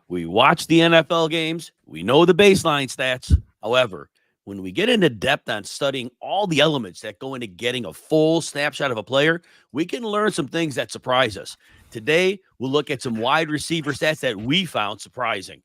We watch the NFL games. We know the baseline stats. However, when we get into depth on studying all the elements that go into getting a full snapshot of a player, we can learn some things that surprise us. Today, we'll look at some wide receiver stats that we found surprising.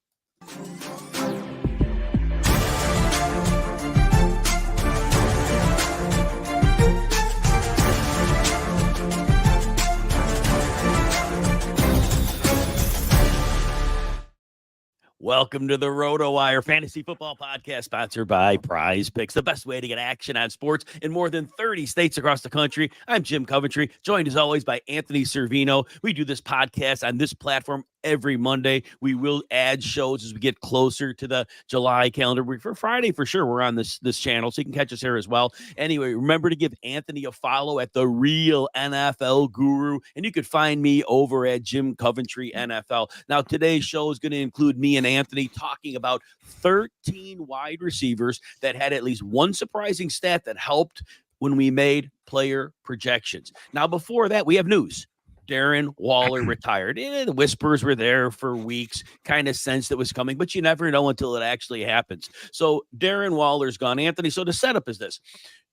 Welcome to the RotoWire Fantasy Football Podcast, sponsored by Prize Picks, the best way to get action on sports in more than 30 states across the country. I'm Jim Coventry, joined as always by Anthony Cervino. We do this podcast on this platform every Monday. We will add shows as we get closer to the July calendar. For Friday, for sure, we're on this channel, so you can catch us here as well. Anyway, remember to give Anthony a follow at The Real NFL Guru, and you could find me over at Jim Coventry NFL. Now, today's show is going to include me and Anthony talking about 13 wide receivers that had at least one surprising stat that helped when we made player projections. Now, before that, we have news. Darren Waller retired. The whispers were there for weeks, kind of sensed it was coming, but you never know until it actually happens. So Darren Waller's gone. Anthony, so the setup is this.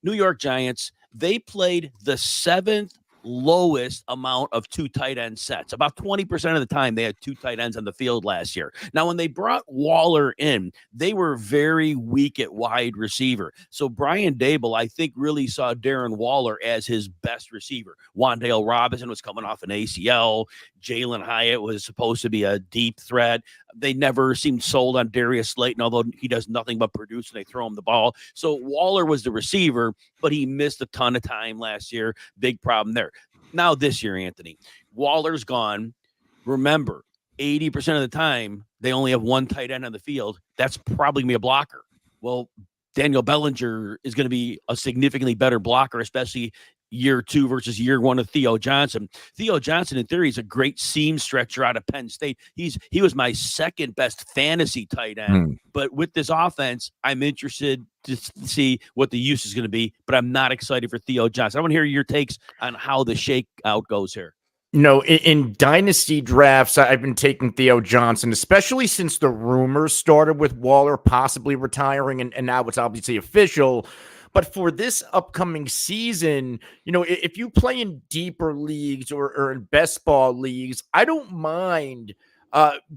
New York Giants, they played the seventh lowest amount of two tight end sets. About 20% of the time they had two tight ends on the field last year. Now, when they brought Waller in, they were very weak at wide receiver. So Brian Daboll, I think, really saw Darren Waller as his best receiver. Wan'Dale Robinson was coming off an ACL. Jalen Hyatt was supposed to be a deep threat. They never seemed sold on Darius Slayton, although he does nothing but produce and they throw him the ball. So Waller was the receiver, but he missed a ton of time last year. Big problem there. Now this year, Anthony, Waller's gone. Remember, 80% of the time, they only have one tight end on the field. That's probably going to be a blocker. Well, Daniel Bellinger is going to be a significantly better blocker, especially year two versus year one of Theo Johnson. Theo Johnson, in theory, is a great seam stretcher out of Penn State. He was my second best fantasy tight end. But with this offense, I'm interested to see what the use is going to be, but I'm not excited for Theo Johnson. I want to hear your takes on how the shakeout goes here. No, in dynasty drafts, I've been taking Theo Johnson, especially since the rumors started with Waller possibly retiring, and now it's obviously official. But for this upcoming season, if you play in deeper leagues or in best ball leagues, I don't mind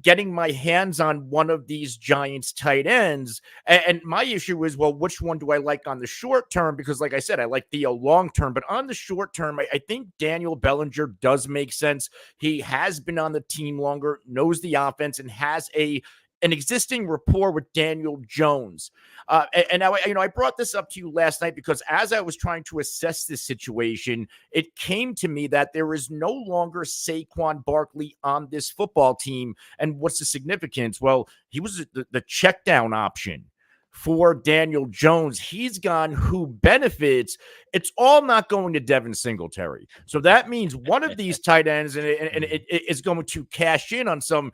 getting my hands on one of these Giants tight ends. And my issue is, well, which one do I like on the short term? Because like I said, I like Theo long term, but on the short term, I think Daniel Bellinger does make sense. He has been on the team longer, knows the offense, and has an existing rapport with Daniel Jones. And now, I brought this up to you last night because as I was trying to assess this situation, it came to me that there is no longer Saquon Barkley on this football team. And what's the significance? Well, he was the check down option for Daniel Jones. He's gone. Who benefits? It's all not going to Devin Singletary. So that means one of these tight ends and it is going to cash in on some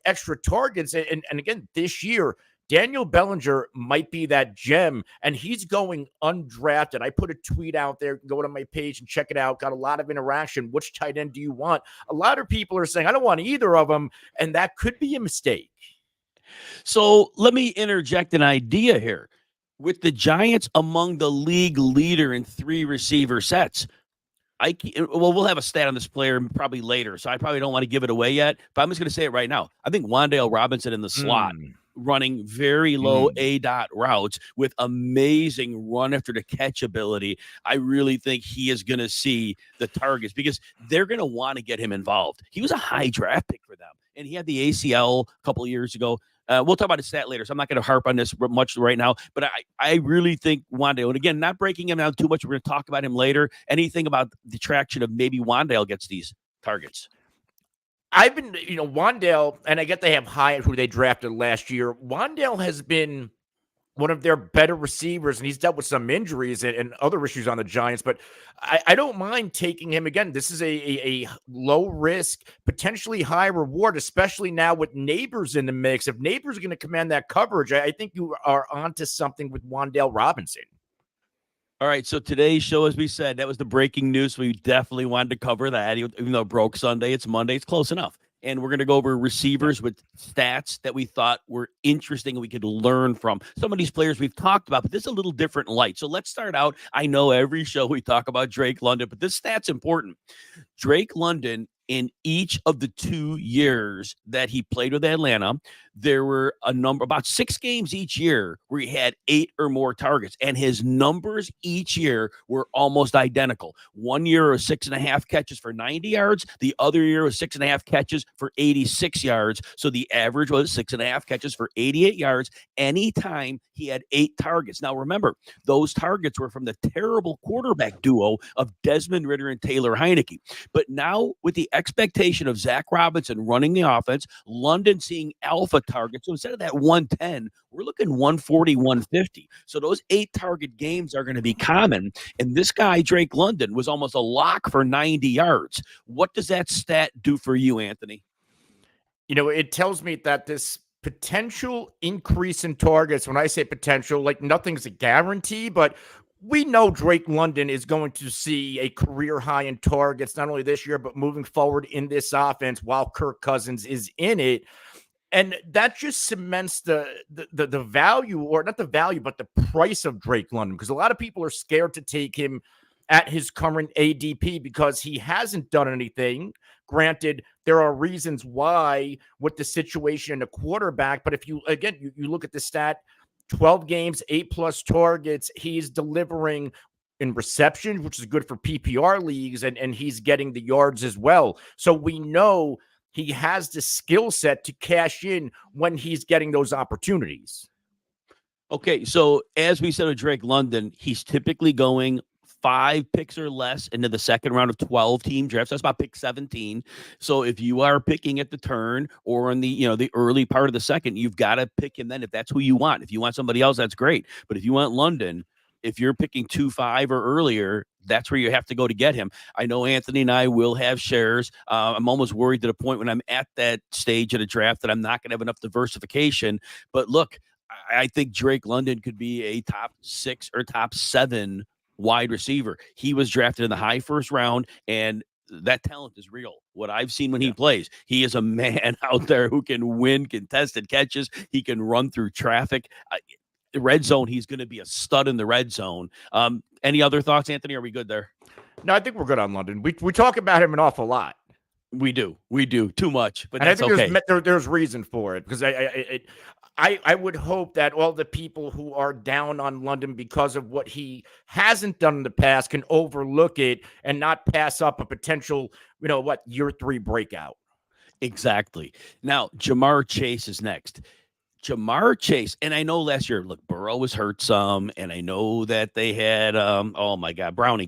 extra targets. And again, this year, Daniel Bellinger might be that gem, and he's going undrafted. I put a tweet out there. Go to my page and check it out. Got a lot of interaction. Which tight end do you want? A lot of people are saying, I don't want either of them, and that could be a mistake. So let me interject an idea here. With the Giants among the league leader in three receiver sets, we'll have a stat on this player probably later, so I probably don't want to give it away yet, but I'm just going to say it right now. I think Wan'Dale Robinson in the slot, running very low A-dot routes with amazing run after the catch ability. I really think he is going to see the targets because they're going to want to get him involved. He was a high draft pick for them, and he had the ACL a couple of years ago. We'll talk about his stat later, so I'm not going to harp on this much right now. But I really think Wan'Dale, and again, not breaking him down too much. We're going to talk about him later. Anything about the traction of maybe Wan'Dale gets these targets? I've been, Wan'Dale, and I get they have Hyatt, who they drafted last year. Wan'Dale has been one of their better receivers, and he's dealt with some injuries and other issues on the Giants, but I don't mind taking him again. This is a low risk, potentially high reward, especially now with Neighbors in the mix. If Neighbors are going to command that coverage, I think you are onto something with Wan'Dale Robinson. All right, so today's show, as we said, that was the breaking news. We definitely wanted to cover that, even though it broke Sunday. It's Monday. It's close enough. and we're going to go over receivers with stats that we thought were interesting and we could learn from. Some of these players we've talked about, but this is a little different light. So let's start out. I know every show we talk about Drake London, but this stat's important. Drake London, in each of the 2 years that he played with Atlanta, there were about 6 games each year where he had 8 or more targets, and his numbers each year were almost identical. 1 year was 6.5 catches for 90 yards. The other year was 6.5 catches for 86 yards. So the average was 6.5 catches for 88 yards anytime he had 8 targets. Now remember, those targets were from the terrible quarterback duo of Desmond Ridder and Taylor Heineke. But now with the expectation of Zach Robinson running the offense, London seeing alpha targets. So instead of that 110, we're looking 140, 150. So those 8 target games are going to be common. And this guy, Drake London, was almost a lock for 90 yards. What does that stat do for you, Anthony? It tells me that this potential increase in targets, when I say potential, like nothing's a guarantee, but we know Drake London is going to see a career high in targets, not only this year, but moving forward in this offense while Kirk Cousins is in it. And that just cements the value, or not the value, but the price of Drake London, because a lot of people are scared to take him at his current ADP because he hasn't done anything. Granted, there are reasons why with the situation in a quarterback, but if you look at the stat, 12 games, 8+ targets, he's delivering in reception, which is good for PPR leagues, and he's getting the yards as well. So we know he has the skill set to cash in when he's getting those opportunities. Okay, so as we said with Drake London, he's typically going 5 picks or less into the second round of 12-team drafts. That's about pick 17. So if you are picking at the turn or in the early part of the second, you've got to pick him then if that's who you want. If you want somebody else, that's great. But if you want London, if you're picking 2-5 or earlier, that's where you have to go to get him. I know Anthony and I will have shares. I'm almost worried to the point when I'm at that stage of the draft that I'm not going to have enough diversification. But look, I think Drake London could be a top 6 or top 7 wide receiver. He was drafted in the high first round, and that talent is real. What I've seen when he plays, he is a man out there who can win contested catches. He can run through traffic. The red zone, he's going to be a stud in the red zone. Any other thoughts, Anthony? Are we good there? No, I think we're good on London. We talk about him an awful lot. We do too much, but and that's I think okay. There's reason for it, because I would hope that all the people who are down on London because of what he hasn't done in the past can overlook it and not pass up a potential, year 3 breakout. Exactly. Now, Ja'Marr Chase is next. Ja'Marr Chase, and I know last year, look, Burrow was hurt some, and I know that they had,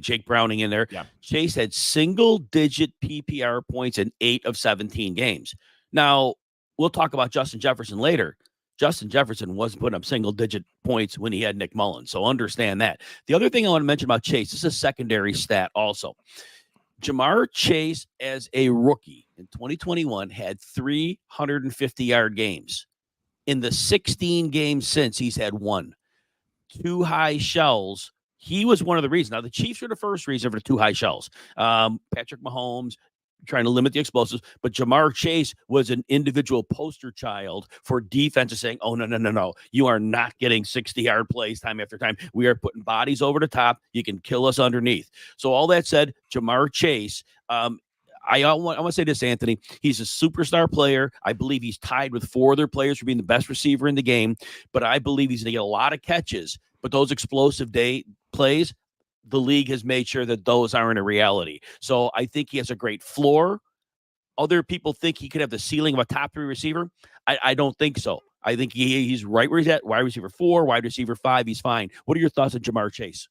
Jake Browning in there. Yeah. Chase had single-digit PPR points in 8 of 17 games. Now, we'll talk about Justin Jefferson later. Justin Jefferson wasn't putting up single-digit points when he had Nick Mullins, so understand that. The other thing I want to mention about Chase, this is a secondary stat also. Ja'Marr Chase, as a rookie in 2021, had 350-yard games. In the 16 games since, he's had 1. 2 high shells. He was one of the reasons. Now, the Chiefs were the first reason for the 2 high shells. Patrick Mahomes trying to limit the explosives, but Ja'Marr Chase was an individual poster child for defenses saying, oh, no. You are not getting 60-yard plays time after time. We are putting bodies over the top. You can kill us underneath. So all that said, Ja'Marr Chase, I want to say this, Anthony. He's a superstar player. I believe he's tied with 4 other players for being the best receiver in the game, but I believe he's going to get a lot of catches. But those explosive day plays, the league has made sure that those aren't a reality. So I think he has a great floor. Other people think he could have the ceiling of a top 3 receiver. I don't think so. I think he's right where he's at. Wide receiver 4, wide receiver 5, he's fine. What are your thoughts on Ja'Marr Chase?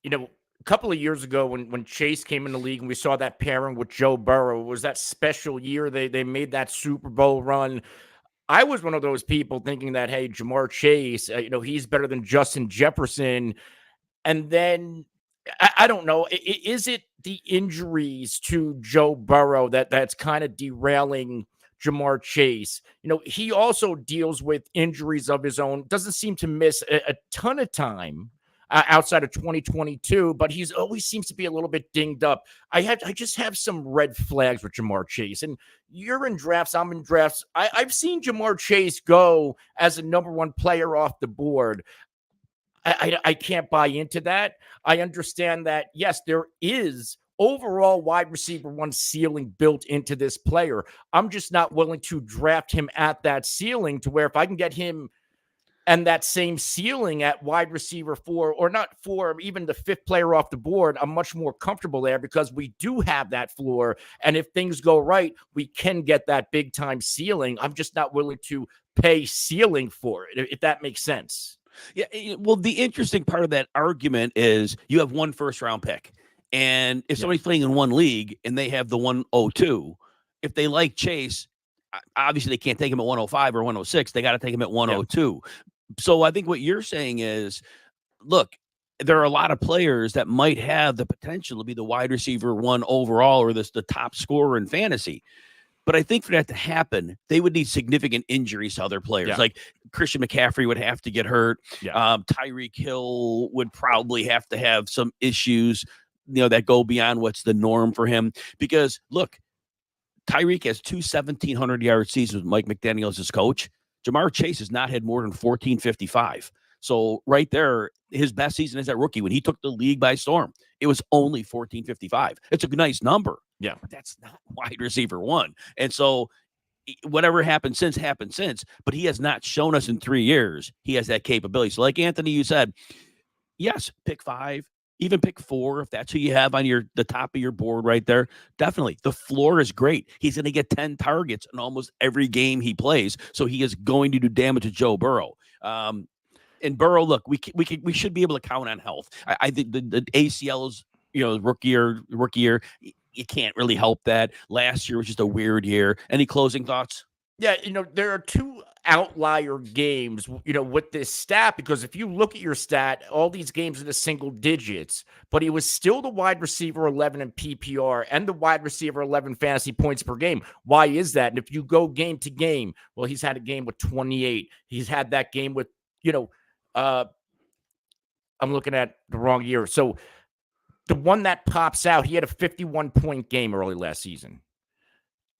A couple of years ago when Chase came in the league and we saw that pairing with Joe Burrow, it was that special year they made that Super Bowl run. I was one of those people thinking that, hey, Ja'Marr Chase, he's better than Justin Jefferson. And then I don't know, is it the injuries to Joe Burrow that's kind of derailing Ja'Marr Chase? He also deals with injuries of his own, doesn't seem to miss a ton of time. outside of 2022, but he's always seems to be a little bit dinged up. I just have some red flags with Ja'Marr Chase. And you're in drafts, I'm in drafts. I've seen Ja'Marr Chase go as a number one player off the board. I can't buy into that. I understand that, yes, there is overall wide receiver one ceiling built into this player. I'm just not willing to draft him at that ceiling, to where if I can get him and that same ceiling at wide receiver 4, or not 4, even the 5th player off the board, I'm much more comfortable there, because we do have that floor. And if things go right, we can get that big time ceiling. I'm just not willing to pay ceiling for it, if that makes sense. Yeah. Well, the interesting part of that argument is you have one first round pick. And if somebody's playing in one league and they have the 102, if they like Chase, obviously they can't take him at 105 or 106. They got to take him at 102. Yeah. So I think what you're saying is, look, there are a lot of players that might have the potential to be the wide receiver one overall, or the top scorer in fantasy. But I think for that to happen, they would need significant injuries to other players. Yeah. Like Christian McCaffrey would have to get hurt. Yeah. Tyreek Hill would probably have to have some issues, that go beyond what's the norm for him. Because look, Tyreek has 2 1,700-yard seasons with Mike McDaniel as his coach. Ja'Marr Chase has not had more than 1,455. So right there, his best season as that rookie, when he took the league by storm, it was only 1,455. It's a nice number. Yeah, but that's not wide receiver one. And so whatever happened since, but he has not shown us in 3 years he has that capability. So like Anthony, you said, yes, pick 5, even pick 4, if that's who you have on the top of your board right there. Definitely. The floor is great. He's going to get 10 targets in almost every game he plays. So he is going to do damage to Joe Burrow. And Burrow, look, we should be able to count on health. I think the ACLs, rookie year, you can't really help that. Last year was just a weird year. Any closing thoughts? Yeah, there are 2 outlier games, with this stat, because if you look at your stat, all these games in the single digits, but he was still the wide receiver 11 in PPR and the wide receiver 11 fantasy points per game. Why is that? And if you go game to game, well, he's had a game with 28. He's had that game with, I'm looking at the wrong year. So the one that pops out, he had a 51-point game early last season.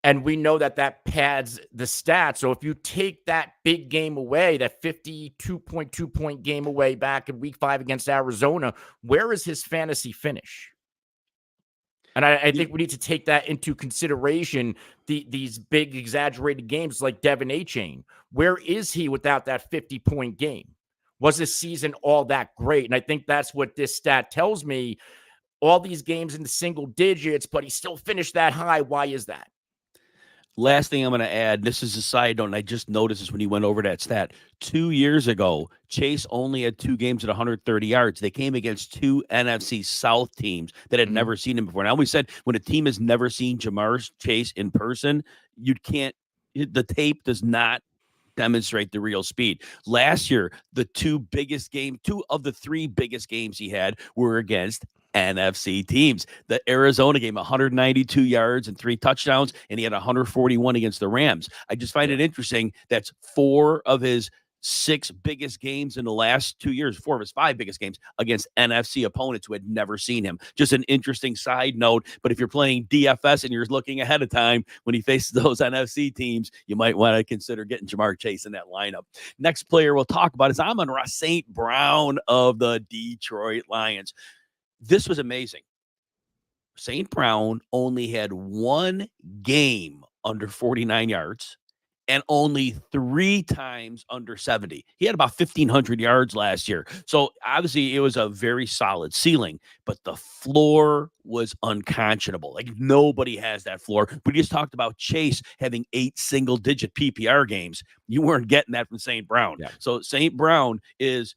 And we know that pads the stats. So if you take that big game away, that 52.2-point game away back in week 5 against Arizona, where is his fantasy finish? And I think we need to take that into consideration, these big exaggerated games like Devin A-Chain. Where is he without that 50-point game? Was this season all that great? And I think that's what this stat tells me. All these games in the single digits, but he still finished that high. Why is that? Last thing I'm going to add, this is a side note, and I just noticed this when he went over that stat. 2 years ago, Chase only had 2 games at 130 yards. They came against 2 NFC South teams that had never seen him before. And I always said, when a team has never seen Ja'Marr Chase in person, the tape does not demonstrate the real speed. Last year, the 2 of the 3 biggest games he had were against NFC teams. The Arizona game, 192 yards and 3 touchdowns, and he had 141 against the Rams. I just find it interesting. That's 4 of his 6 biggest games in the last 2 years, 4 of his 5 biggest games against NFC opponents who had never seen him. Just an interesting side note. But if you're playing DFS and you're looking ahead of time when he faces those NFC teams, you might want to consider getting Ja'Marr Chase in that lineup. Next player we'll talk about is Amon-Ra St. Brown of the Detroit Lions. This was amazing. St. Brown only had 1 game under 49 yards and only 3 times under 70. He had about 1,500 yards last year. So obviously it was a very solid ceiling, but the floor was unconscionable. Like nobody has that floor. We just talked about Chase having 8 single-digit PPR games. You weren't getting that from St. Brown. Yeah. So St. Brown is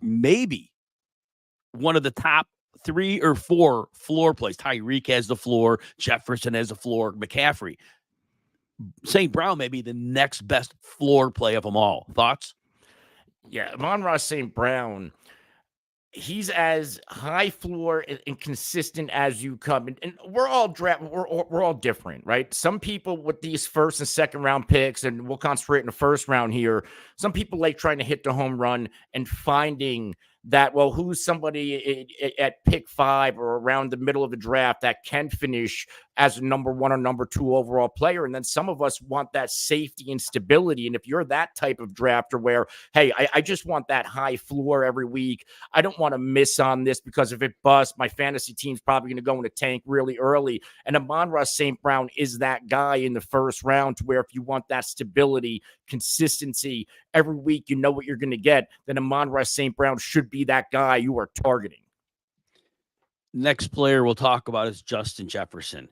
maybe one of the top 3 or 4 floor plays. Tyreek has the floor. Jefferson has the floor. McCaffrey. St. Brown may be the next best floor play of them all. Thoughts? Yeah, Amon-Ra St. Brown, he's as high floor and consistent as you come. And we're all we're all different, right? Some people with these first and second round picks, and we'll concentrate in the first round here. Some people like trying to hit the home run and finding that, well, who's somebody at pick 5 or around the middle of the draft that can finish as a number 1 or number 2 overall player. And then some of us want that safety and stability. And if you're that type of drafter where, hey, I just want that high floor every week, I don't want to miss on this because if it busts, my fantasy team's probably going to go in a tank really early. And Amon-Ra St. Brown is that guy in the first round, to where if you want that stability, consistency, every week you know what you're going to get, then Amon-Ra St. Brown should be that guy you are targeting. Next player we'll talk about is Justin Jefferson.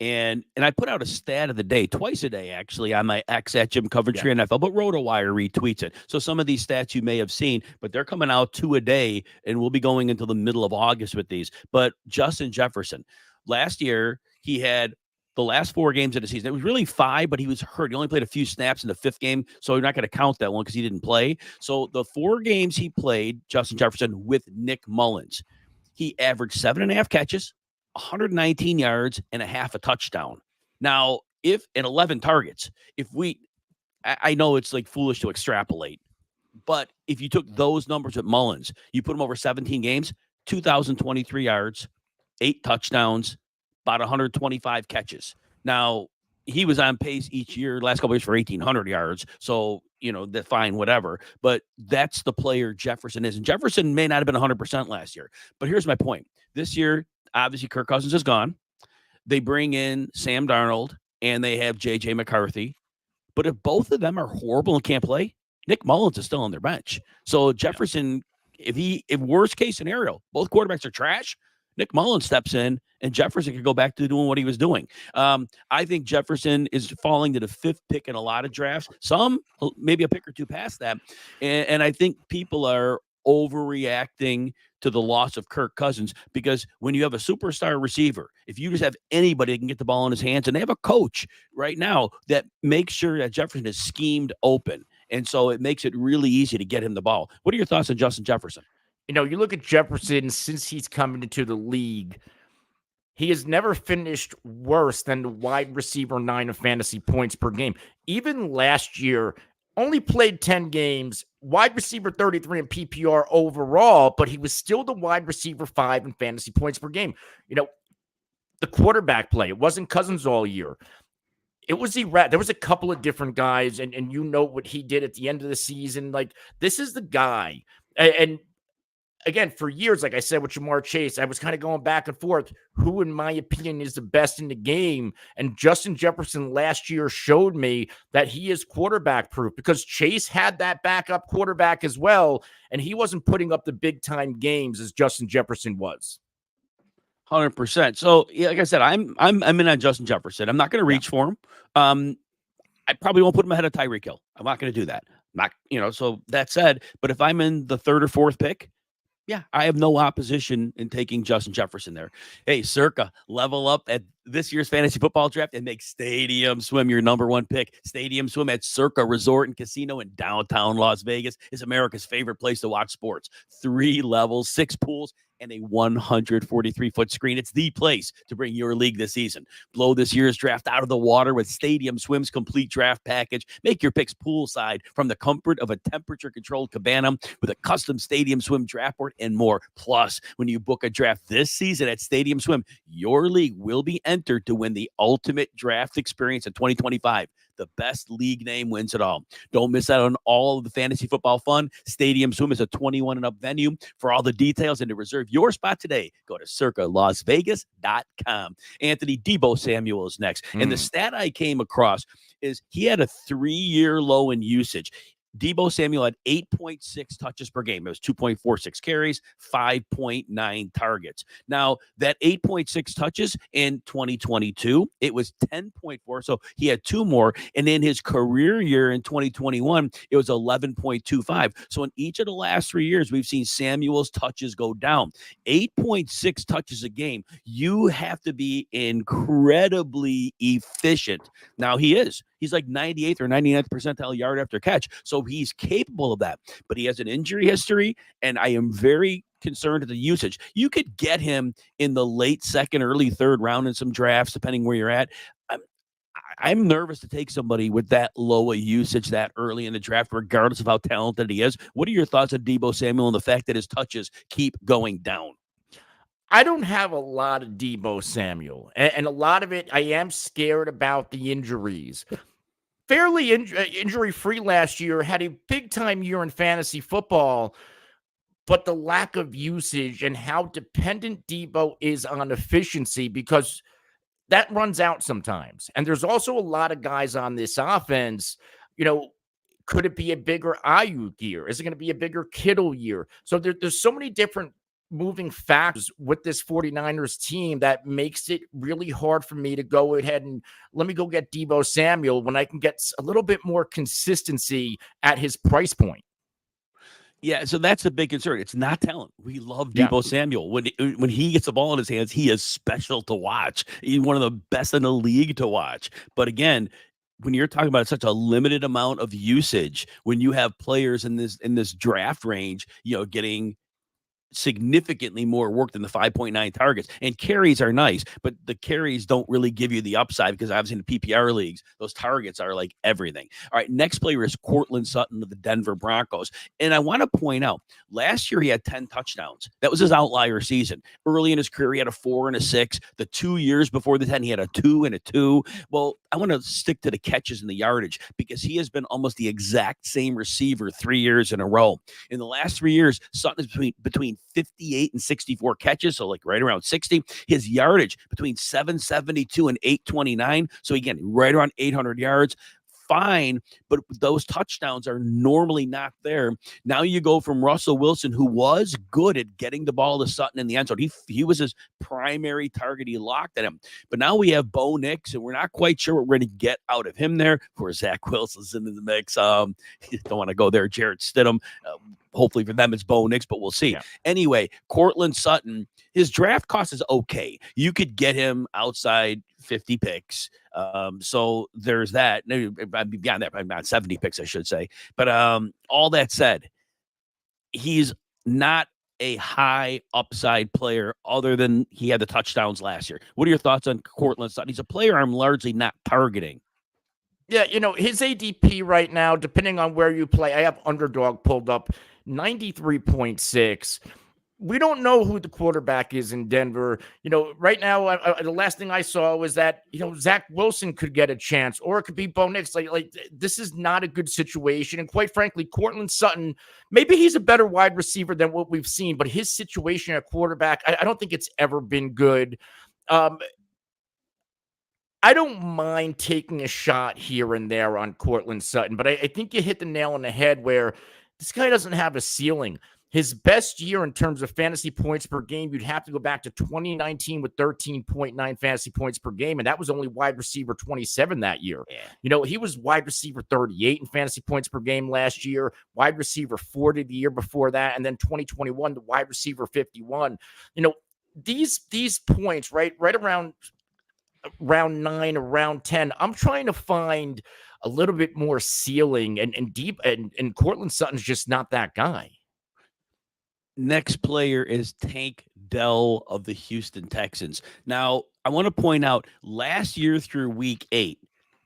And I put out a stat of the day, twice a day, actually, on my X at Jim Coventry NFL, but RotoWire retweets it. So some of these stats you may have seen, but they're coming out 2 a day, and we'll be going until the middle of August with these. But Justin Jefferson, last year, he had the last 4 games of the season. It was really 5, but he was hurt. He only played a few snaps in the 5th game, so you're not going to count that one because he didn't play. So the 4 games he played, Justin Jefferson, with Nick Mullins, he averaged 7.5 catches, 119 yards, and a half a touchdown. Now, if in 11 targets, I know it's like foolish to extrapolate, but if you took those numbers at Mullins, you put him over 17 games, 2,023 yards, 8 touchdowns, about 125 catches. Now, he was on pace each year, last couple of years, for 1,800 yards. So, that's fine, whatever. But that's the player Jefferson is. And Jefferson may not have been 100% last year. But here's my point. This year, obviously, Kirk Cousins is gone. They bring in Sam Darnold, and they have J.J. McCarthy. But if both of them are horrible and can't play, Nick Mullins is still on their bench. So Jefferson, if worst case scenario, both quarterbacks are trash, Nick Mullins steps in, and Jefferson could go back to doing what he was doing. I think Jefferson is falling to the 5th pick in a lot of drafts. Some, maybe a pick or 2 past that. And I think people are overreacting to the loss of Kirk Cousins, because when you have a superstar receiver, if you just have anybody that can get the ball in his hands, and they have a coach right now that makes sure that Jefferson is schemed open. And so it makes it really easy to get him the ball. What are your thoughts on Justin Jefferson? You look at Jefferson since he's coming into the league, he has never finished worse than the wide receiver 9 of fantasy points per game. Even last year, only played 10 games, wide receiver 33 in PPR overall, but he was still the wide receiver 5 in fantasy points per game. The quarterback play, it wasn't Cousins all year. It was there was a couple of different guys, and what he did at the end of the season. Like, this is the guy. And again, for years, like I said, with Jamar Chase, I was kind of going back and forth. Who, in my opinion, is the best in the game? And Justin Jefferson last year showed me that he is quarterback proof, because Chase had that backup quarterback as well, and he wasn't putting up the big time games as Justin Jefferson was. 100%. So, like I said, I'm in on Justin Jefferson. I'm not going to reach for him. I probably won't put him ahead of Tyreek Hill. I'm not going to do that. So that said, but if I'm in the 3rd or 4th pick, I have no opposition in taking Justin Jefferson there. Hey, Circa, level up at this year's fantasy football draft and make Stadium Swim your number 1 pick. Stadium Swim at Circa Resort and Casino in downtown Las Vegas is America's favorite place to watch sports. 3 levels, 6 pools, and a 143-foot screen. It's the place to bring your league this season. Blow this year's draft out of the water with Stadium Swim's complete draft package. Make your picks poolside from the comfort of a temperature-controlled cabana with a custom Stadium Swim draft board and more. Plus, when you book a draft this season at Stadium Swim, your league will be entered to win the ultimate draft experience in 2025. The best league name wins it all. Don't miss out on all of the fantasy football fun. Stadium Swim is a 21 and up venue. For all the details and to reserve your spot today, go to circalasvegas.com. Anthony Deebo Samuel is next. And the stat I came across is he had a 3-year low in usage. Deebo Samuel had 8.6 touches per game. It was 2.46 carries, 5.9 targets. Now, that 8.6 touches in 2022, it was 10.4. So he had 2 more. And in his career year in 2021, it was 11.25. So in each of the last 3 years, we've seen Samuel's touches go down. 8.6 touches a game. You have to be incredibly efficient. Now, he is. He's like 98th or 99th percentile yard after catch. So he's capable of that. But he has an injury history, and I am very concerned at the usage. You could get him in the late 2nd, early 3rd round in some drafts, depending where you're at. I'm nervous to take somebody with that low a usage that early in the draft, regardless of how talented he is. What are your thoughts on Deebo Samuel and the fact that his touches keep going down? I don't have a lot of Deebo Samuel, and a lot of it, I am scared about the injuries. Fairly injury-free last year, had a big-time year in fantasy football, but the lack of usage and how dependent Deebo is on efficiency, because that runs out sometimes. And there's also a lot of guys on this offense, could it be a bigger Ayuk year? Is it going to be a bigger Kittle year? So there's so many different moving factors with this 49ers team that makes it really hard for me to go ahead and let me go get Deebo Samuel when I can get a little bit more consistency at his price point. Yeah, so that's a big concern. It's not talent. We love Deebo Samuel. When he gets the ball in his hands, he is special to watch. He's one of the best in the league to watch. But again, when you're talking about such a limited amount of usage, when you have players in this draft range, getting significantly more work than the 5.9 targets, and carries are nice, but the carries don't really give you the upside, because obviously in the PPR leagues, those targets are like everything. All right, next player is Courtland Sutton of the Denver Broncos. And I want to point out, last year he had 10 touchdowns. That was his outlier season. Early in his career, he had a 4 and a 6. The 2 years before the 10, he had a 2 and a 2. Well, I want to stick to the catches and the yardage, because he has been almost the exact same receiver 3 years in a row. In the last 3 years, Sutton is between 58 and 64 catches, so like right around 60. His yardage between 772 and 829. So again, right around 800 yards. Fine, but those touchdowns are normally not there. Now you go from Russell Wilson, who was good at getting the ball to Sutton in the end zone. He was his primary target. He locked at him. But now we have Bo Nix, and we're not quite sure what we're going to get out of him there. Of course, Zach Wilson's in the mix. Don't want to go there. Jarrett Stidham. Hopefully for them it's Bo Nix, but we'll see. Yeah. Anyway, Courtland Sutton, his draft cost is okay. You could get him outside 50 picks. So there's that. Beyond that, not 70 picks, I should say. But all that said, he's not a high upside player other than he had the touchdowns last year. What are your thoughts on Courtland Sutton? He's a player I'm largely not targeting. Yeah, his ADP right now, depending on where you play, I have Underdog pulled up, 93.6. We don't know who the quarterback is in Denver. Right now, the last thing I saw was that, Zach Wilson could get a chance, or it could be Bo Nix. Like this is not a good situation. And quite frankly, Courtland Sutton, maybe he's a better wide receiver than what we've seen, but his situation at quarterback, I don't think it's ever been good. I don't mind taking a shot here and there on Courtland Sutton, but I think you hit the nail on the head where this guy doesn't have a ceiling. His best year in terms of fantasy points per game, you'd have to go back to 2019 with 13.9 fantasy points per game, and that was only wide receiver 27 that year. Yeah. He was wide receiver 38 in fantasy points per game last year, wide receiver 40 the year before that, and then 2021, the wide receiver 51. These points, right around round 9 or round 10, I'm trying to find a little bit more ceiling, and deep, and Courtland Sutton's just not that guy. Next player is Tank Dell of the Houston Texans. Now, I want to point out, last year through week 8,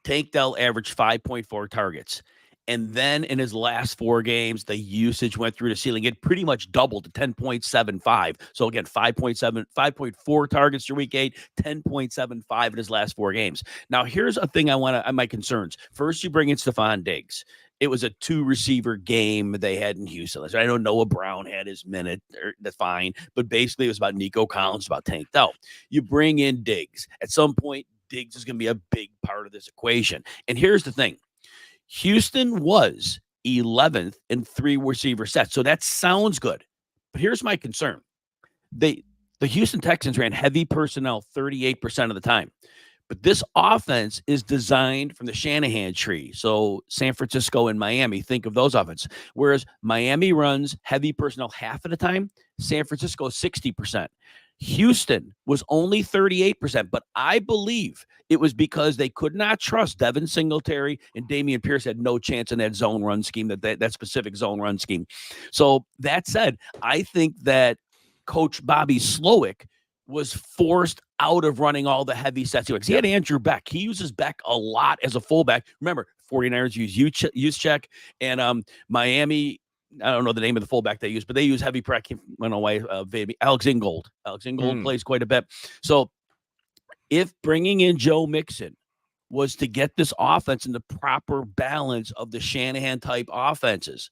Tank Dell averaged 5.4 targets. And then in his last 4 games, the usage went through the ceiling. It pretty much doubled to 10.75. So again, 5.4 targets through week 8, 10.75 in his last 4 games. Now, here's a thing my concerns. First, you bring in Stephon Diggs. It was a 2-receiver game they had in Houston. I know Noah Brown had his minute. That's fine. But basically, it was about Nico Collins, about Tank Dell. You bring in Diggs. At some point, Diggs is going to be a big part of this equation. And here's the thing. Houston was 11th in 3 receiver sets. So that sounds good. But here's my concern. The Houston Texans ran heavy personnel 38% of the time. But this offense is designed from the Shanahan tree. So San Francisco and Miami, think of those offenses. Whereas Miami runs heavy personnel half of the time, San Francisco 60%. Houston was only 38%, but I believe it was because they could not trust Devin Singletary, and Dameon Pierce had no chance in that zone run scheme, that specific zone run scheme. So that said, I think that Coach Bobby Slowick was forced out of running all the heavy sets. He had Andrew Beck. He uses Beck a lot as a fullback. Remember, 49ers use Juszczyk, and Miami, I don't know the name of the fullback they use, but they use heavy press. Went away, Alex Ingold. Alex Ingold plays quite a bit. So if bringing in Joe Mixon was to get this offense in the proper balance of the Shanahan-type offenses,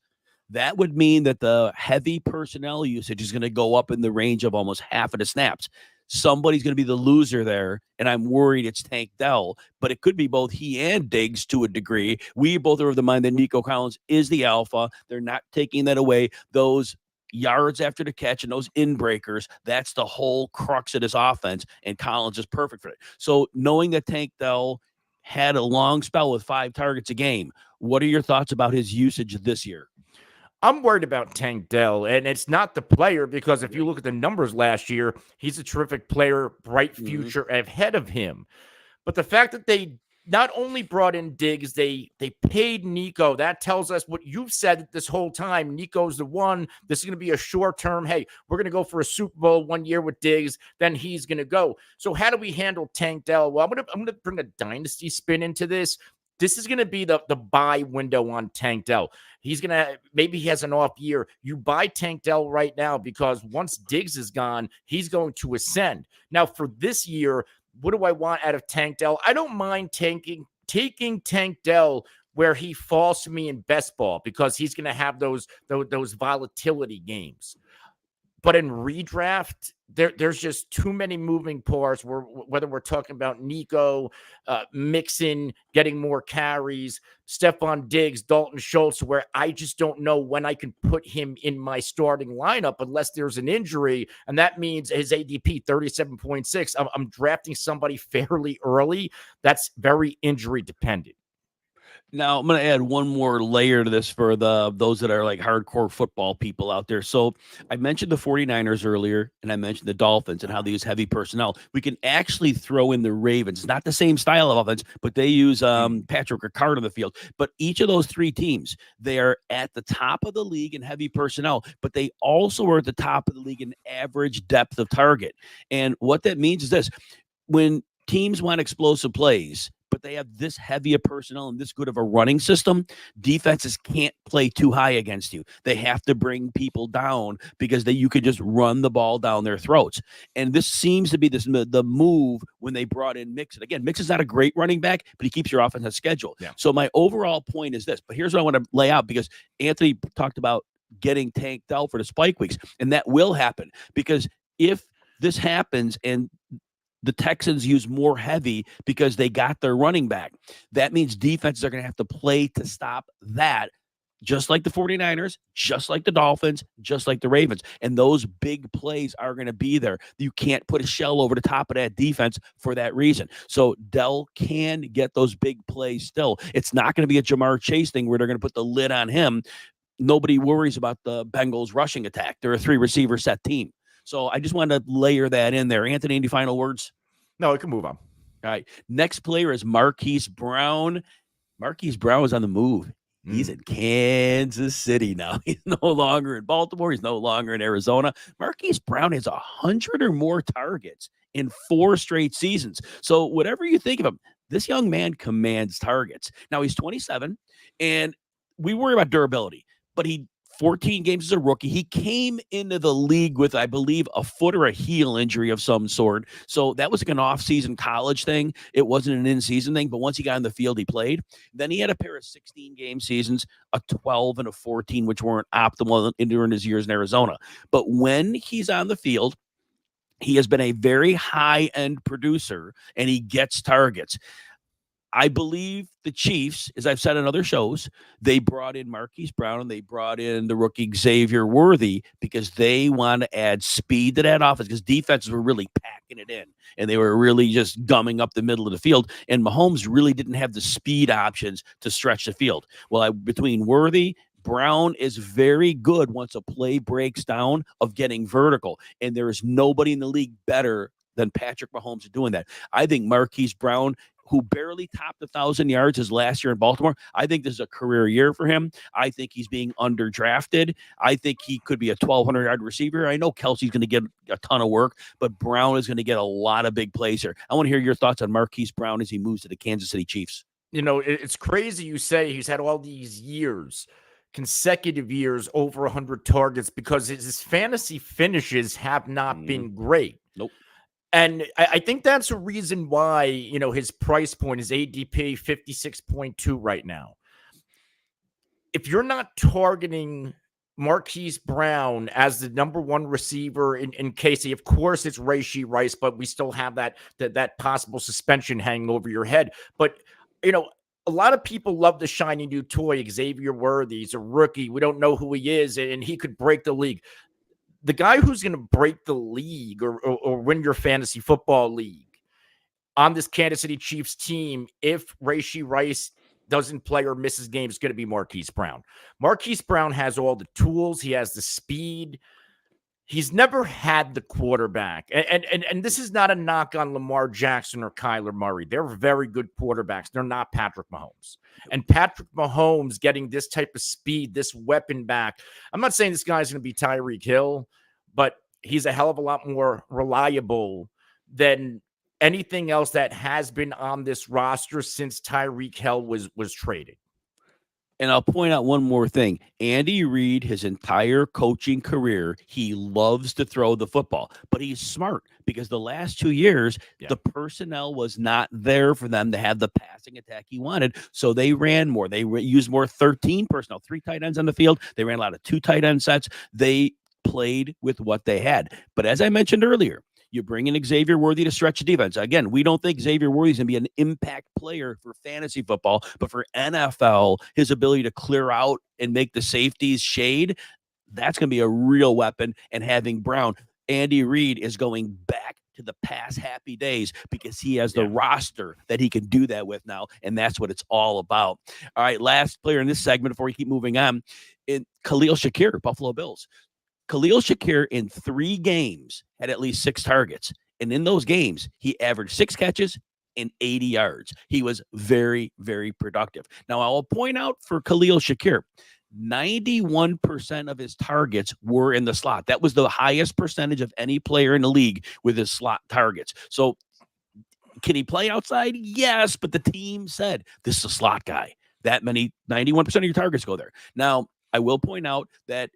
that would mean that the heavy personnel usage is going to go up in the range of almost half of the snaps. Somebody's going to be the loser there, and I'm worried it's Tank Dell, but it could be both he and Diggs to a degree. We both are of the mind that Nico Collins is the alpha. They're not taking that away. Those yards after the catch and those in-breakers, that's the whole crux of this offense, and Collins is perfect for it. So knowing that Tank Dell had a long spell with 5 targets a game, what are your thoughts about his usage this year? I'm worried about Tank Dell, and it's not the player, because if you look at the numbers last year, he's a terrific player, bright future ahead of him. But the fact that they not only brought in Diggs, they paid Nico. That tells us what you've said this whole time. Nico's the one. This is going to be a short term. Hey, we're going to go for a Super Bowl 1 year with Diggs. Then he's going to go. So how do we handle Tank Dell? Well, I'm going to bring a dynasty spin into this. This is going to be the buy window on Tank Dell. He's going to, maybe he has an off year. You buy Tank Dell right now, because once Diggs is gone, he's going to ascend. Now, for this year, what do I want out of Tank Dell? I don't mind taking Tank Dell where he falls to me in best ball, because he's going to have those volatility games. But in redraft, there's just too many moving parts, whether we're talking about Nico, Mixon getting more carries, Stephon Diggs, Dalton Schultz, where I just don't know when I can put him in my starting lineup unless there's an injury. And that means his ADP 37.6. I'm drafting somebody fairly early. That's very injury dependent. Now, I'm going to add one more layer to this for those that are like hardcore football people out there. So I mentioned the 49ers earlier, and I mentioned the Dolphins and how they use heavy personnel. We can actually throw in the Ravens. It's not the same style of offense, but they use Patrick Ricard on the field. But each of those 3 teams, they are at the top of the league in heavy personnel, but they also are at the top of the league in average depth of target. And what that means is this: when teams want explosive plays, but they have this heavy a personnel and this good of a running system, defenses can't play too high against you. They have to bring people down, because you could just run the ball down their throats. And this seems to be the move when they brought in Mixon. Again, Mixon's not a great running back, but he keeps your offense on schedule. Yeah. So my overall point is this, but here's what I want to lay out, because Anthony talked about getting Tank Dell for the spike weeks, and that will happen, because if this happens and the Texans use more heavy because they got their running back, that means defenses are going to have to play to stop that, just like the 49ers, just like the Dolphins, just like the Ravens. And those big plays are going to be there. You can't put a shell over the top of that defense for that reason. So Dell can get those big plays still. It's not going to be a Jamar Chase thing where they're going to put the lid on him. Nobody worries about the Bengals rushing attack. They're a 3-receiver set team. So I just wanted to layer that in there. Anthony, any final words? No, it can move on. All right. Next player is Marquise Brown. Marquise Brown is on the move. He's in Kansas City now. He's no longer in Baltimore. He's no longer in Arizona. Marquise Brown has 100 or more targets in 4 straight seasons. So whatever you think of him, this young man commands targets. Now he's 27, and we worry about durability, but 14 games as a rookie. He came into the league with, I believe, a foot or a heel injury of some sort. So that was like an off-season college thing. It wasn't an in-season thing, but once he got on the field, he played. Then he had a pair of 16-game seasons, a 12 and a 14, which weren't optimal during his years in Arizona. But when he's on the field, he has been a very high-end producer, and he gets targets. I believe the Chiefs, as I've said on other shows, they brought in Marquise Brown and they brought in the rookie Xavier Worthy because they want to add speed to that offense, because defenses were really packing it in and they were really just gumming up the middle of the field. And Mahomes really didn't have the speed options to stretch the field. Well, between Worthy, Brown is very good once a play breaks down of getting vertical. And there is nobody in the league better than Patrick Mahomes doing that. I think Marquise Brown, who barely topped 1,000 yards his last year in Baltimore. I think this is a career year for him. I think he's being underdrafted. I think he could be a 1,200-yard receiver. I know Kelsey's going to get a ton of work, but Brown is going to get a lot of big plays here. I want to hear your thoughts on Marquise Brown as he moves to the Kansas City Chiefs. It's crazy you say he's had all these years, consecutive years, over 100 targets, because his fantasy finishes have not been great. Nope. And I think that's a reason why, his price point is ADP 56.2 right now. If you're not targeting Marquise Brown as the number one receiver in Casey, of course it's Rashee Rice, but we still have that possible suspension hanging over your head. But, a lot of people love the shiny new toy, Xavier Worthy. He's a rookie. We don't know who he is, and he could break the league. The guy who's going to break the league or win your fantasy football league on this Kansas City Chiefs team, if Rashee Rice doesn't play or misses games, is going to be Marquise Brown. Marquise Brown has all the tools. He has the speed. He's never had the quarterback. And this is not a knock on Lamar Jackson or Kyler Murray. They're very good quarterbacks. They're not Patrick Mahomes. And Patrick Mahomes getting this type of speed, this weapon back. I'm not saying this guy's going to be Tyreek Hill, but he's a hell of a lot more reliable than anything else that has been on this roster since Tyreek Hill was traded. And I'll point out one more thing. Andy Reid, his entire coaching career, he loves to throw the football, but he's smart because the last 2 years, the personnel was not there for them to have the passing attack he wanted. So they ran more. They used more 13 personnel, 3 tight ends on the field. They ran a lot of 2 tight end sets. They played with what they had. But as I mentioned earlier, you bring in Xavier Worthy to stretch the defense. Again, we don't think Xavier Worthy is going to be an impact player for fantasy football, but for NFL, his ability to clear out and make the safeties shade, that's going to be a real weapon. And having Brown, Andy Reid is going back to the past happy days because he has the roster that he can do that with now, and that's what it's all about. All right, last player in this segment before we keep moving on, Khalil Shakir, Buffalo Bills. Khalil Shakir in 3 games had at least 6 targets. And in those games, he averaged 6 catches and 80 yards. He was very, very productive. Now, I'll point out for Khalil Shakir, 91% of his targets were in the slot. That was the highest percentage of any player in the league with his slot targets. So can he play outside? Yes, but the team said, this is a slot guy. That many, 91% of your targets go there. Now, I will point out that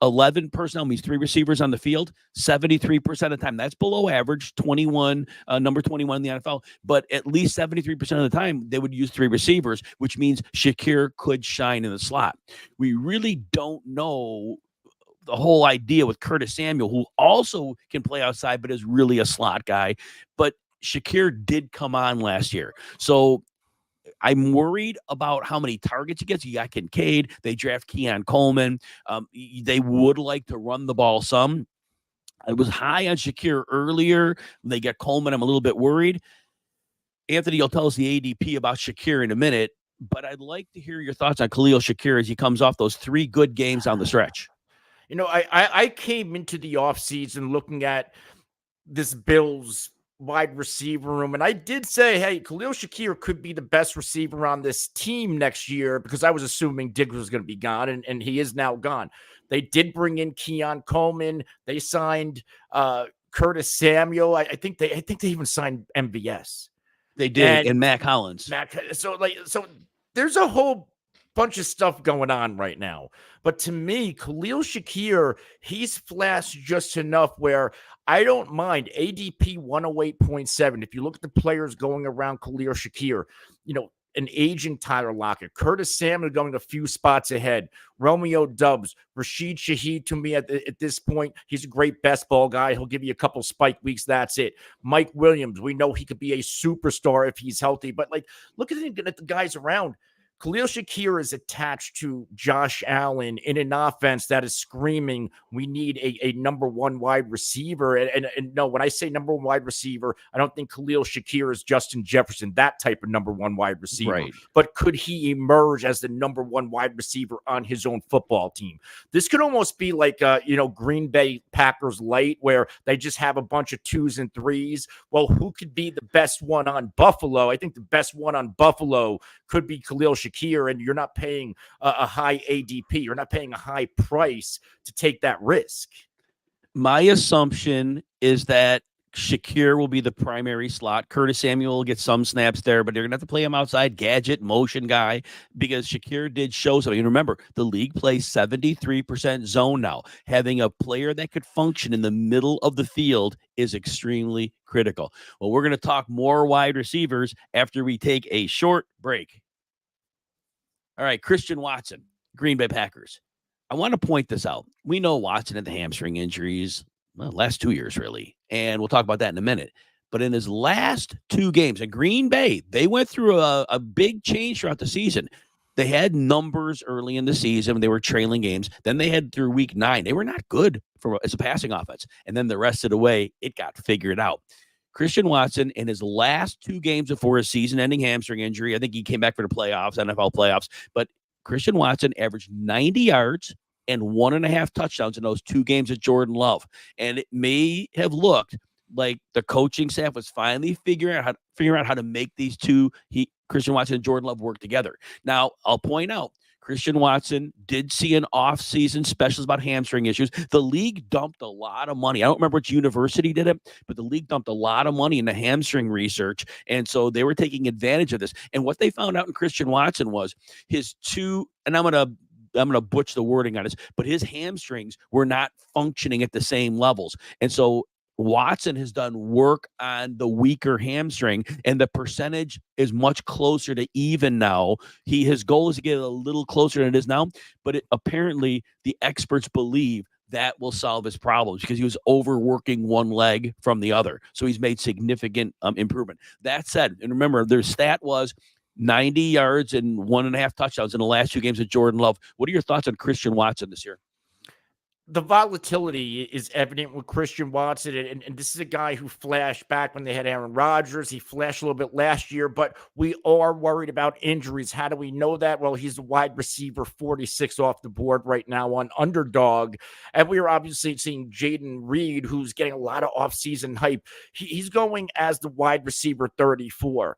11 personnel means 3 receivers on the field, 73% of the time. That's below average, 21, number 21 in the NFL. But at least 73% of the time, they would use 3 receivers, which means Shakir could shine in the slot. We really don't know the whole idea with Curtis Samuel, who also can play outside, but is really a slot guy. But Shakir did come on last year. So I'm worried about how many targets he gets. You got Kincaid. They draft Keon Coleman. They would like to run the ball some. I was high on Shakir earlier. When they get Coleman, I'm a little bit worried. Anthony, you'll tell us the ADP about Shakir in a minute, but I'd like to hear your thoughts on Khalil Shakir as he comes off those 3 good games down the stretch. I came into the offseason looking at this Bills wide receiver room, and I did say, hey, Khalil Shakir could be the best receiver on this team next year because I was assuming Diggs was going to be gone, and he is now gone. They did bring in Keon Coleman. They signed Curtis Samuel. I think they even signed MVS. They did, and Mac Hollins. So there's a whole bunch of stuff going on right now. But to me, Khalil Shakir, he's flashed just enough where I don't mind ADP 108.7. If you look at the players going around Khalil Shakir, an aging Tyler Lockett, Curtis Samuel going a few spots ahead, Romeo Doubs, Rashid Shaheed, to me at this point, he's a great best ball guy. He'll give you a couple spike weeks. That's it. Mike Williams, we know he could be a superstar if he's healthy, but look at the guys around. Khalil Shakir is attached to Josh Allen in an offense that is screaming, we need a number one wide receiver. And no, when I say number one wide receiver, I don't think Khalil Shakir is Justin Jefferson, that type of number one wide receiver. Right. But could he emerge as the number one wide receiver on his own football team? This could almost be like, Green Bay Packers light, where they just have a bunch of 2s and 3s. Well, who could be the best one on Buffalo? I think the best one on Buffalo could be Khalil Shakir, and you're not paying a high ADP. You're not paying a high price to take that risk. My assumption is that Shakir will be the primary slot. Curtis Samuel will get some snaps there, but they're going to have to play him outside, gadget, motion guy, because Shakir did show something. And remember, the league plays 73% zone now. Having a player that could function in the middle of the field is extremely critical. Well, we're going to talk more wide receivers after we take a short break. All right, Christian Watson, Green Bay Packers. I want to point this out. We know Watson had the hamstring injuries, last 2 years, really. And we'll talk about that in a minute. But in his last 2 games in Green Bay, they went through a big change throughout the season. They had numbers early in the season when they were trailing games. Then they had through week 9. They were not good as a passing offense. And then the rest of the way, it got figured out. Christian Watson, in his last 2 games before his season-ending hamstring injury, I think he came back for the playoffs, NFL playoffs, but Christian Watson averaged 90 yards and 1.5 touchdowns in those 2 games at Jordan Love. And it may have looked like the coaching staff was finally figuring out how to make these two, Christian Watson and Jordan Love, work together. Now, I'll point out, Christian Watson did see an off-season specials about hamstring issues. The league dumped a lot of money. I don't remember which university did it, but the league dumped a lot of money into hamstring research, and so they were taking advantage of this. And what they found out in Christian Watson was his 2, and I'm gonna butch the wording on this, but his hamstrings were not functioning at the same levels, and so Watson has done work on the weaker hamstring, and the percentage is much closer to even now. His goal is to get a little closer than it is now, but apparently the experts believe that will solve his problems because he was overworking one leg from the other. So he's made significant improvement. That said, and remember, their stat was 90 yards and 1.5 touchdowns in the last 2 games of Jordan Love. What are your thoughts on Christian Watson this year? The volatility is evident with Christian Watson, and this is a guy who flashed back when they had Aaron Rodgers. He flashed a little bit last year, but we are worried about injuries. How do we know that? Well, he's the wide receiver 46 off the board right now on Underdog, and we are obviously seeing Jaden Reed, who's getting a lot of offseason hype. He's going as the wide receiver 34.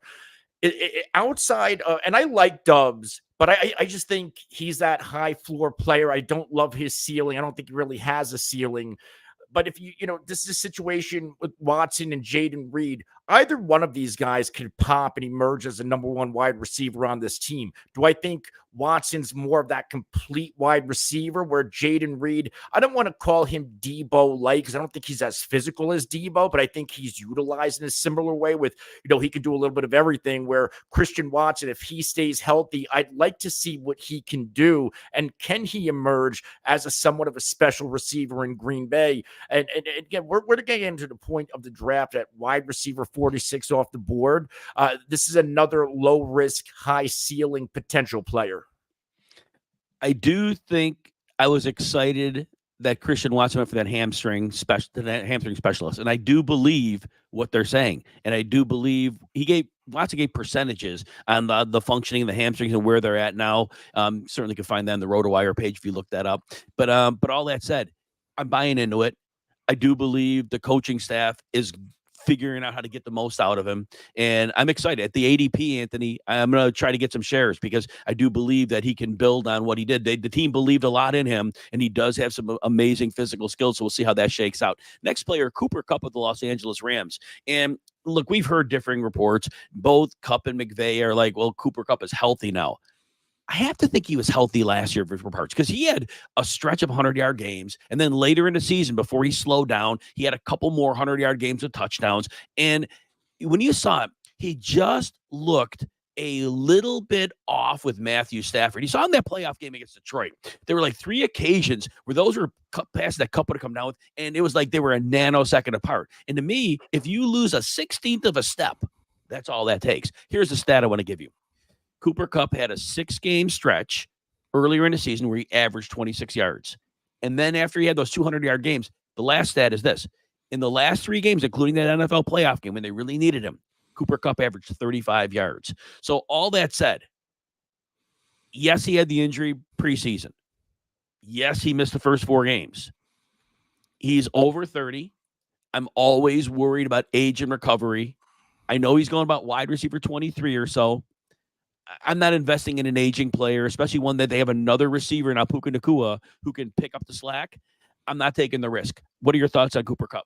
Outside, and I like Doubs, but I just think he's that high floor player. I don't love his ceiling. I don't think he really has a ceiling. But if this is a situation with Watson and Jaden Reed, either one of these guys could pop and emerge as a number one wide receiver on this team. Do I think Watson's more of that complete wide receiver where Jaden Reed, I don't want to call him Deebo-like because I don't think he's as physical as Deebo, but I think he's utilized in a similar way with, he can do a little bit of everything, where Christian Watson, if he stays healthy, I'd like to see what he can do. And can he emerge as a somewhat of a special receiver in Green Bay? And again, we're getting into the point of the draft at wide receiver 46 off the board. This is another low risk, high ceiling potential player. I do think I was excited that Christian Watson went for that hamstring specialist, and I do believe what they're saying, and I do believe Watson gave percentages on the functioning of the hamstrings and where they're at now. Certainly can find that on the RotoWire page if you look that up. But all that said, I'm buying into it. I do believe the coaching staff is figuring out how to get the most out of him. And I'm excited. At the ADP, Anthony, I'm going to try to get some shares because I do believe that he can build on what he did. The team believed a lot in him, and he does have some amazing physical skills, so we'll see how that shakes out. Next player, Cooper Kupp of the Los Angeles Rams. And look, we've heard differing reports. Both Kupp and McVay are like, well, Cooper Kupp is healthy now. I have to think he was healthy last year for parts because he had a stretch of 100-yard games. And then later in the season, before he slowed down, he had a couple more 100-yard games with touchdowns. And when you saw him, he just looked a little bit off with Matthew Stafford. You saw in that playoff game against Detroit, there were like 3 occasions where those were passes that Kupp would have come down with, and it was like they were a nanosecond apart. And to me, if you lose a 16th of a step, that's all that takes. Here's the stat I want to give you. Cooper Kupp had a 6-game stretch earlier in the season where he averaged 26 yards. And then after he had those 200-yard games, the last stat is this. In the last 3 games, including that NFL playoff game when they really needed him, Cooper Kupp averaged 35 yards. So all that said, yes, he had the injury preseason. Yes, he missed the first 4 games. He's over 30. I'm always worried about age and recovery. I know he's going about wide receiver 23 or so. I'm not investing in an aging player, especially one that they have another receiver now, Puka Nacua, who can pick up the slack. I'm not taking the risk. What are your thoughts on Cooper Kupp?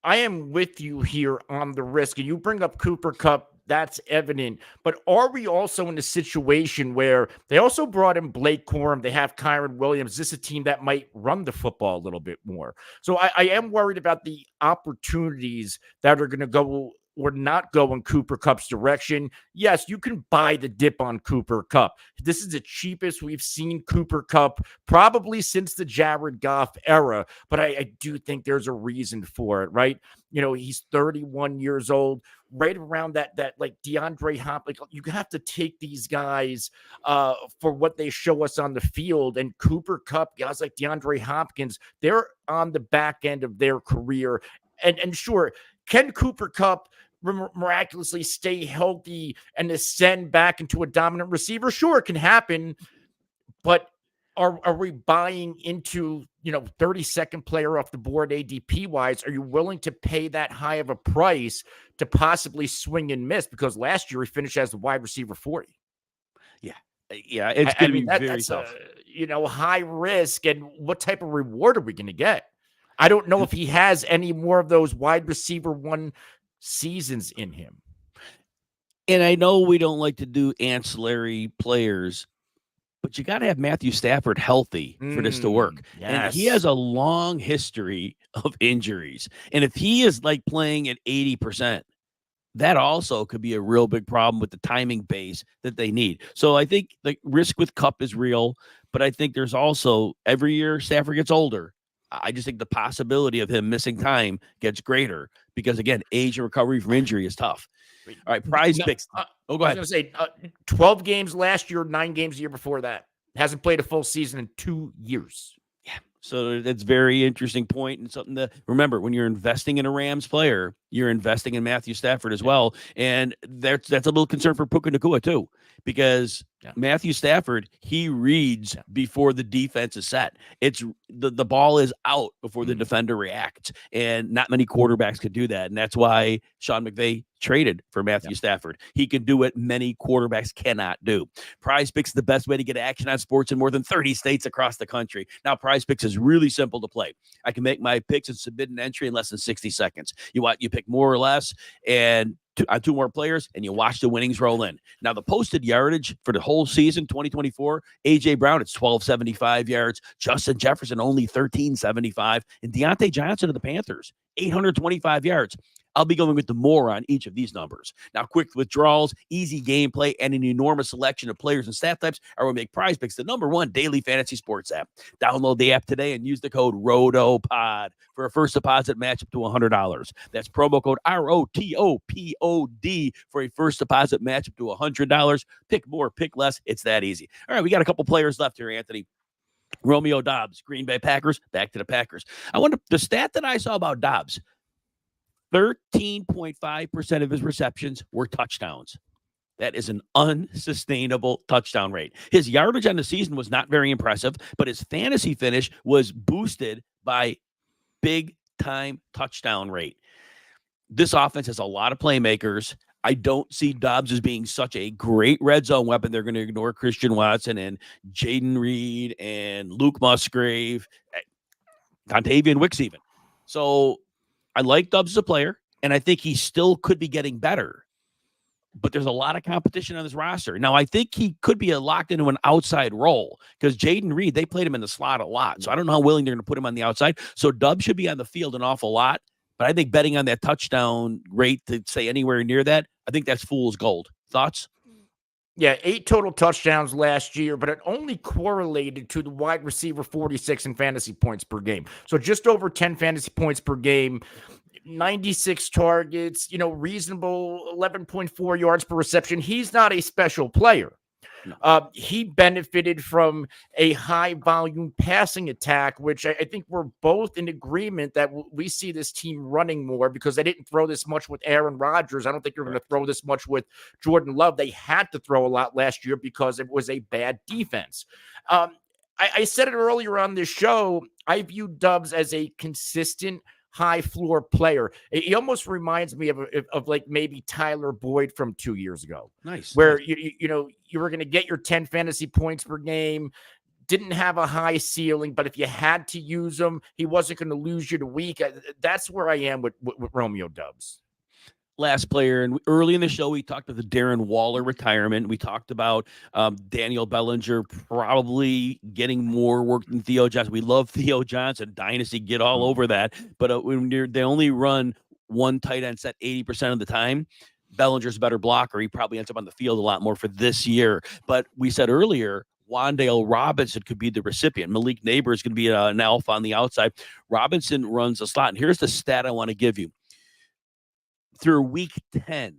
I am with you here on the risk. And you bring up Cooper Kupp, that's evident. But are we also in a situation where they also brought in Blake Corum? They have Kyron Williams. This is a team that might run the football a little bit more. So I am worried about the opportunities that are going to go or not go in Cooper Kupp's direction. Yes, you can buy the dip on Cooper Kupp. This is the cheapest we've seen Cooper Kupp probably since the Jared Goff era, but I do think there's a reason for it, right? You know, he's 31 years old, right around that like DeAndre Hopkins. Like, you have to take these guys for what they show us on the field. And Cooper Kupp, guys like DeAndre Hopkins, they're on the back end of their career. And sure, can Cooper Kupp miraculously stay healthy and ascend back into a dominant receiver? Sure, it can happen, but are we buying into, 32nd player off the board ADP wise? Are you willing to pay that high of a price to possibly swing and miss? Because last year he finished as the wide receiver 40. Yeah, it's going to be very tough. High risk, and what type of reward are we going to get? I don't know if he has any more of those wide receiver 1 seasons in him. And I know we don't like to do ancillary players, but you got to have Matthew Stafford healthy for this to work. Yes. And he has a long history of injuries. And if he is like playing at 80%, that also could be a real big problem with the timing base that they need. So I think the risk with Kupp is real, but I think there's also every year Stafford gets older. I just think the possibility of him missing time gets greater because, again, age and recovery from injury is tough. All right, prize picks. Go ahead. I was going to say 12 games last year, 9 games the year before that. Hasn't played a full season in 2 years. Yeah, so that's very interesting point and something to remember. When you're investing in a Rams player, you're investing in Matthew Stafford as well. And that's a little concern for Puka Nacua too, because Matthew Stafford, he reads before the defense is set. It's the ball is out before the defender reacts, and not many quarterbacks could do that. And that's why Sean McVay traded for Matthew Stafford. He can do what many quarterbacks cannot do. Prize Picks is the best way to get action on sports in more than 30 states across the country. Now, Prize Picks is really simple to play. I can make my picks and submit an entry in less than 60 seconds. You pick more or less, and on 2 more players, and you watch the winnings roll in. Now, the posted yardage for the whole season, 2024, A.J. Brown, it's 1,275 yards. Justin Jefferson, only 1,375. And Deontay Johnson of the Panthers, 825 yards. I'll be going with the more on each of these numbers. Now, quick withdrawals, easy gameplay, and an enormous selection of players and stat types are what make Prize Picks the #1 daily fantasy sports app. Download the app today and use the code ROTOPOD for a first deposit match up to $100. That's promo code ROTOPOD for a first deposit match up to $100. Pick more, pick less. It's that easy. All right, we got a couple players left here, Anthony. Romeo Doubs, Green Bay Packers, back to the Packers. I wonder, the stat that I saw about Doubs, 13.5% of his receptions were touchdowns. That is an unsustainable touchdown rate. His yardage on the season was not very impressive, but his fantasy finish was boosted by big-time touchdown rate. This offense has a lot of playmakers. I don't see Doubs as being such a great red zone weapon. They're going to ignore Christian Watson and Jaden Reed and Luke Musgrave, Contavious Wicks even. So I like Doubs as a player, and I think he still could be getting better. But there's a lot of competition on this roster. Now, I think he could be locked into an outside role because Jaden Reed, they played him in the slot a lot. So I don't know how willing they're going to put him on the outside. So Doubs should be on the field an awful lot. But I think betting on that touchdown rate to say anywhere near that, I think that's fool's gold. Thoughts? Yeah, 8 total touchdowns last year, but it only correlated to the wide receiver 46 in fantasy points per game. So just over 10 fantasy points per game. 96 targets, reasonable 11.4 yards per reception. He's not a special player. No. He benefited from a high volume passing attack, which I think we're both in agreement that we see this team running more because they didn't throw this much with Aaron Rodgers. I don't think you're going to throw this much with Jordan Love. They had to throw a lot last year because it was a bad defense. I said it earlier on this show. I view Doubs as a consistent high floor player. He almost reminds me of like maybe Tyler Boyd from 2 years ago. Nice. Where you were going to get your 10 fantasy points per game, didn't have a high ceiling, but if you had to use him, he wasn't going to lose you to week. That's where I am with Romeo Doubs. Last player, and early in the show, we talked about the Darren Waller retirement. We talked about Daniel Bellinger probably getting more work than Theo Johnson. We love Theo Johnson. Dynasty, get all over that. But when they only run one tight end set 80% of the time, Bellinger's a better blocker. He probably ends up on the field a lot more for this year. But we said earlier, Wan'Dale Robinson could be the recipient. Malik Neighbor is going to be an alpha on the outside. Robinson runs a slot. And here's the stat I want to give you. Through week 10,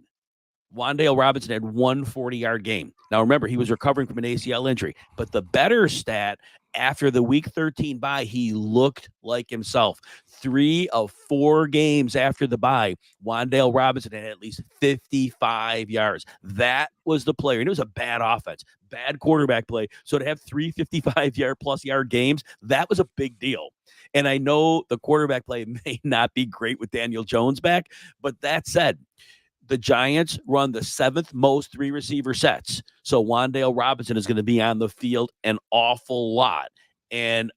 Wan'Dale Robinson had 140-yard game. Now, remember, he was recovering from an ACL injury. But the better stat, after the week 13 bye, he looked like himself. 3 of 4 games after the bye, Wan'Dale Robinson had at least 55 yards. That was the player. And it was a bad offense, bad quarterback play. So to have 3 55-yard-plus-yard games, that was a big deal. And I know the quarterback play may not be great with Daniel Jones back, but that said, the Giants run the 7th most 3-receiver sets. So Wan'Dale Robinson is going to be on the field an awful lot. And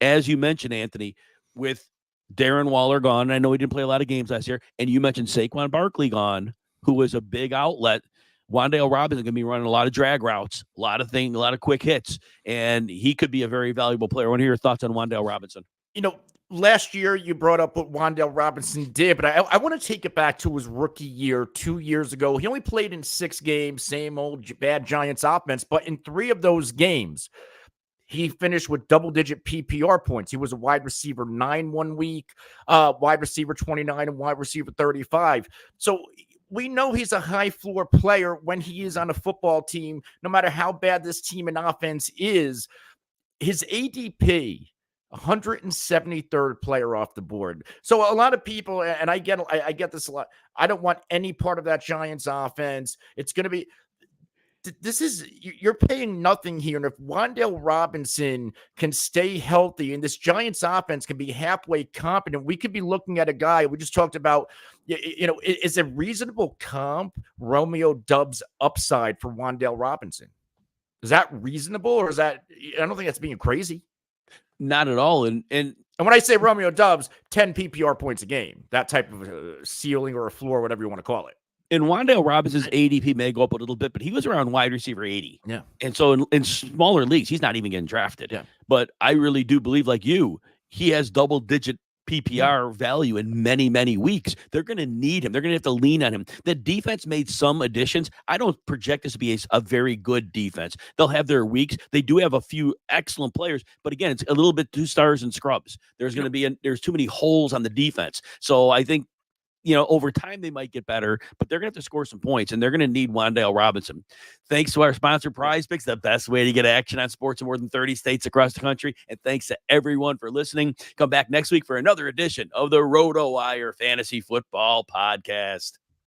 as you mentioned, Anthony, with Darren Waller gone, I know he didn't play a lot of games last year, and you mentioned Saquon Barkley gone, who was a big outlet. Wan'Dale Robinson going to be running a lot of drag routes, a lot of quick hits, and he could be a very valuable player. I want to hear your thoughts on Wan'Dale Robinson. Last year you brought up what Wan'Dale Robinson did, but I want to take it back to his rookie year 2 years ago. He only played in 6 games, same old bad Giants offense, but in 3 of those games, he finished with double-digit PPR points. He was a wide receiver 9 one week, wide receiver 29, and wide receiver 35. So we know he's a high floor player when he is on a football team, no matter how bad this team and offense is. His ADP, 173rd player off the board. So a lot of people, and I get this a lot, I don't want any part of that Giants offense. It's going to be, you're paying nothing here. And if Wan'Dale Robinson can stay healthy and this Giants offense can be halfway competent, we could be looking at a guy we just talked about. Is a reasonable comp Romeo Doubs upside for Wan'Dale Robinson? Is that reasonable, or is that, I don't think that's being crazy. Not at all. And when I say Romeo Doubs, 10 PPR points a game, that type of ceiling or a floor, whatever you want to call it. And Wan'Dale Robinson's ADP may go up a little bit, but he was around wide receiver 80. Yeah. And so in smaller leagues, he's not even getting drafted. Yeah. But I really do believe, like you, he has double-digit PPR value in many, many weeks. They're going to need him. They're going to have to lean on him. The defense made some additions. I don't project this to be a very good defense. They'll have their weeks. They do have a few excellent players, but again, it's a little bit 2 stars and scrubs. There's going to be there's too many holes on the defense. So I think, over time they might get better, but they're going to have to score some points, and they're going to need Wan'Dale Robinson. Thanks to our sponsor, Prize Picks, the best way to get action on sports in more than 30 states across the country. And thanks to everyone for listening. Come back next week for another edition of the RotoWire Fantasy Football Podcast.